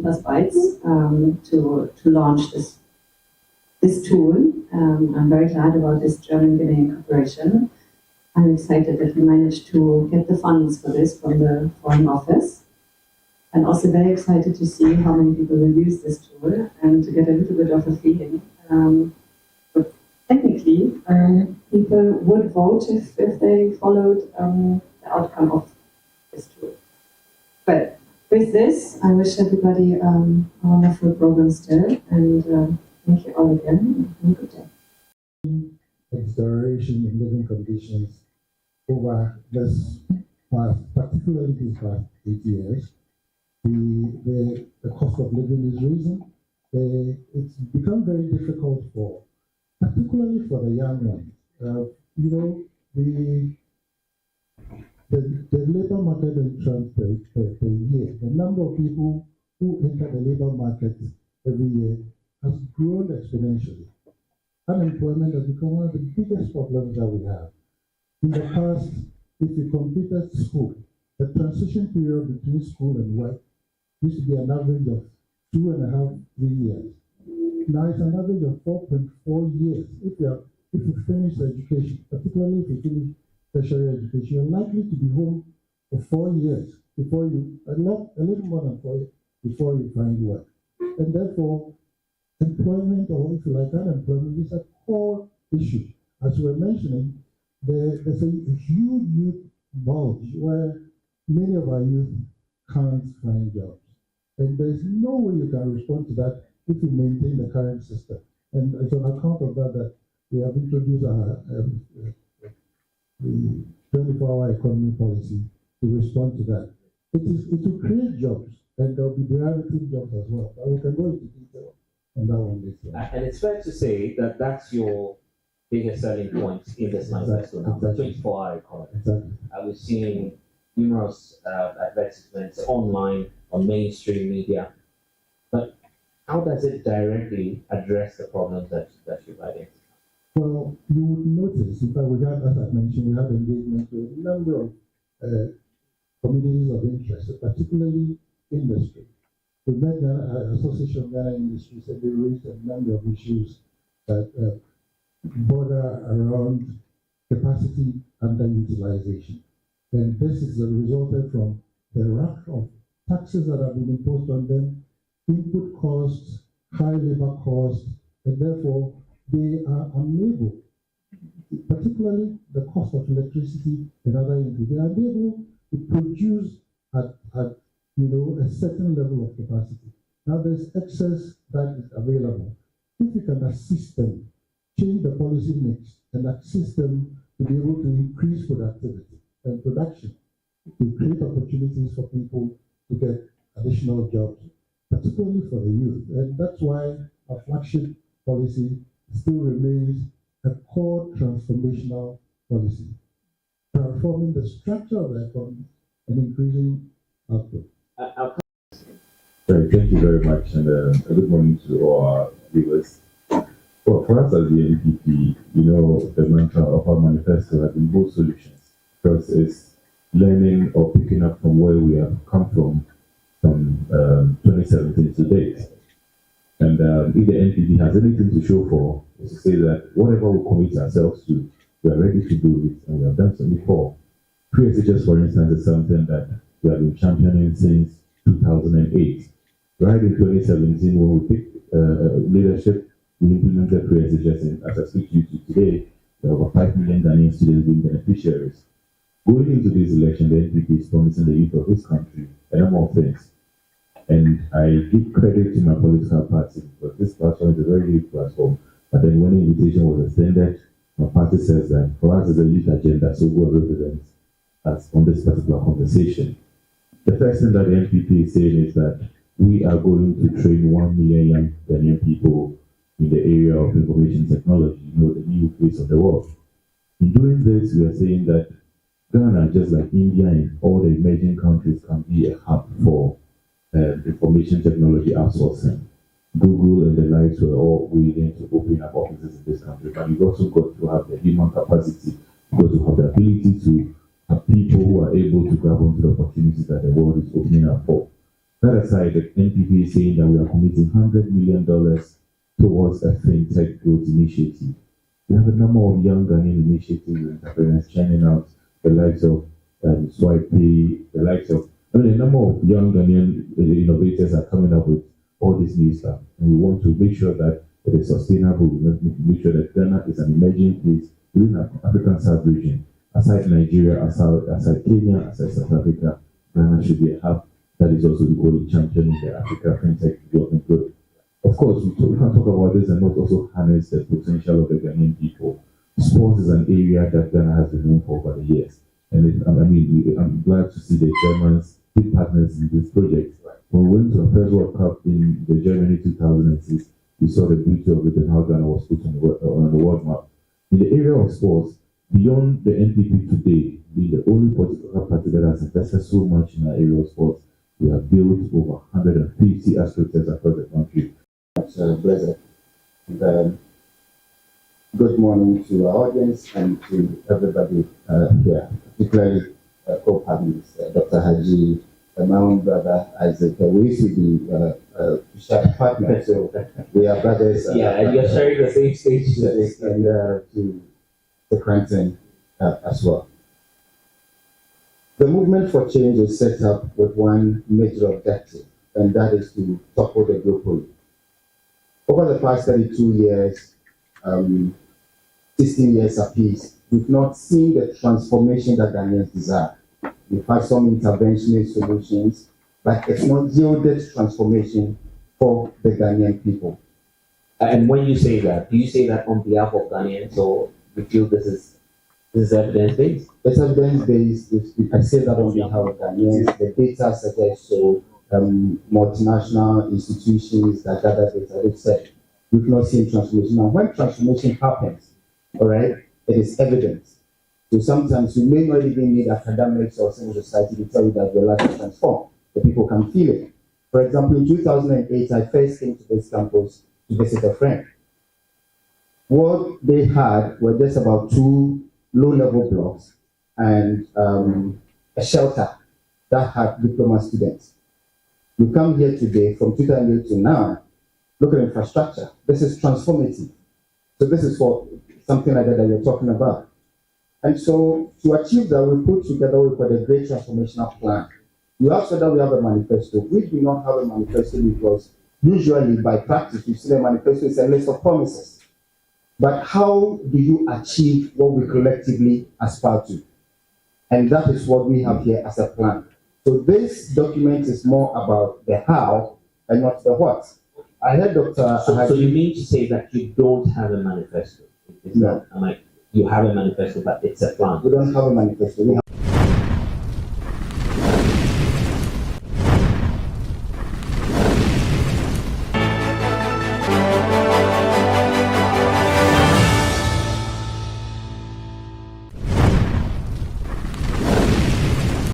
Penplusbytes to launch this tool. I'm very glad about this German-Guinean cooperation. I'm excited that we managed to get the funds for this from the Foreign Office. And also very excited to see how many people will use this tool and to get a little bit of a feeling. But technically, people would vote if they followed the outcome of this tool. But with this, I wish everybody a wonderful program still, and thank you all again. Have a good day. Deterioration in living conditions over this past, particularly these past 8 years. The cost of living is risen. It's become very difficult particularly for the young ones. The labor market entrance per year, the number of people who enter the labor market every year has grown exponentially. Unemployment has become one of the biggest problems that we have. In the past, if you completed school, the transition period between school and work used to be an average of 2.5, 3 years. Now it's an average of 4.4 years. If you finish education, particularly if you finish tertiary education, you're likely to be home for 4 years before a little more than 4 years before you find work. And therefore, employment, or if you like, unemployment, is a core issue. As we were mentioning, there's a huge youth bulge where many of our youth can't find jobs. And there's no way you can respond to that if you maintain the current system. And it's on account of that we have introduced the 24-hour economy policy to respond to that. It will create jobs, and there will be derivative jobs as well. But we can go into detail on that one later. And it's fair to say that that's your biggest selling point in this manifesto now, the 24-hour economy. Exactly. We've seen numerous advertisements online, on mainstream media. But how does it directly address the problems that you've identified? Well, you would notice, in fact, as I mentioned, we had engagement with a number of communities of interest, particularly industry. We met the Association of Ghana Industries, and they raised a number of issues that border around capacity underutilization. And this is resulted from the rack of taxes that have been imposed on them, input costs, high labor costs, and therefore they are unable, particularly the cost of electricity and other inputs, they are unable to produce at a certain level of capacity. Now there's excess that is available. If you can assist them, change the policy mix, and assist them to be able to increase productivity and production, to create opportunities for people to get additional jobs, particularly for the youth. And that's why our flagship policy still remains a core transformational policy, transforming the structure of the economy and increasing output. Thank you very much, and a good morning to all our viewers. Well, for us as the NPP, the mantra of our manifesto has been both solutions. First is learning or picking up from where we have come from 2017 to date. And if the NPP has anything to show for, is to say that whatever we commit ourselves to, we are ready to do it, and we have done so before. Pre-SHS, for instance, is something that we have been championing since 2008. Right in 2017, when we picked leadership, we implemented pre-SHS, and as I speak to you today, there are over 5 million Ghanaian students being beneficiaries. Going into this election, the NPP is promising the youth of this country a number of things. And I give credit to my political party, because this platform is a very big platform. But then when the invitation was extended, my party says that for us it's a youth agenda, so go and represent us on this particular conversation. The first thing that the NPP is saying is that we are going to train 1 million young Ghanaian people in the area of information technology, the new face of the world. In doing this, we are saying that Ghana, just like India and all the emerging countries, can be a hub for information technology outsourcing. Google and the likes were all willing to open up offices in this country, but you've also got to have the human capacity, you've got to have the ability to have people who are able to grab onto the opportunities that the world is opening up for. That aside, the NPP is saying that we are committing $100 million towards a fintech growth initiative. We have a number of young Ghanaian initiatives and entrepreneurs churning out, the likes of Swipey, the likes of, a number of young Ghanaian innovators are coming up with all this new stuff. And we want to make sure that it is sustainable. We want to make sure that Ghana is an emerging place within the African sub-region. Aside Nigeria, aside Kenya, aside South Africa, Ghana should be a hub that is also equally championing the Africa fintech development growth. Of course, we can't talk about this and not also harness the potential of the Ghanaian people. Sports is an area that Ghana has been known for over the years. And I'm glad to see the Germans be partners in this project. When we went to the first World Cup in the Germany 2006, we saw the beauty of it and how Ghana was put on the world map. In the area of sports, beyond the NPP today, being the only political party that has invested so much in our area of sports, we have built over 150 aspects across the country. Blessed. And, good morning to our audience and to everybody here, particularly co-partners, Dr. Haji, my own brother Isaac. We used to be shared partners, so we are brothers. And you're sharing the same stage. Yes, and to the Cranton as well. The movement for change is set up with one major objective, and that is to topple the duopoly. Over the past 32 years, 16 years apiece, we've not seen the transformation that Ghanaians desire. We've had some interventionist solutions, but it's not yielded transformation for the Ghanaian people. And when you say that, do you say that on behalf of Ghanaians, or you feel this is evidence-based? It's evidence-based. I say that on behalf of Ghanaians. The data suggests so. Multinational institutions that gather data, they've said we've not seen transformation. Now, when transformation happens, all right, it is evident. So sometimes you may not even need academics or civil society to tell you that your life is transformed. The people can feel it. For example, in 2008, I first came to this campus to visit a friend. What they had were just about 2 low-level blocks and a shelter that had diploma students. You come here today, from 2008 to now, look at infrastructure. This is transformative. So this is for something like that we're talking about. And so to achieve that, we put together what we call the Great Transformational Plan. You ask whether we have a manifesto. We do not have a manifesto because usually by practice, you see the manifesto is a list of promises. But how do you achieve what we collectively aspire to? And that is what we have here as a plan. So this document is more about the how and not the what. I heard Dr. So you mean to say that you don't have a manifesto? No. You have a manifesto, but it's a plan. We don't have a manifesto. We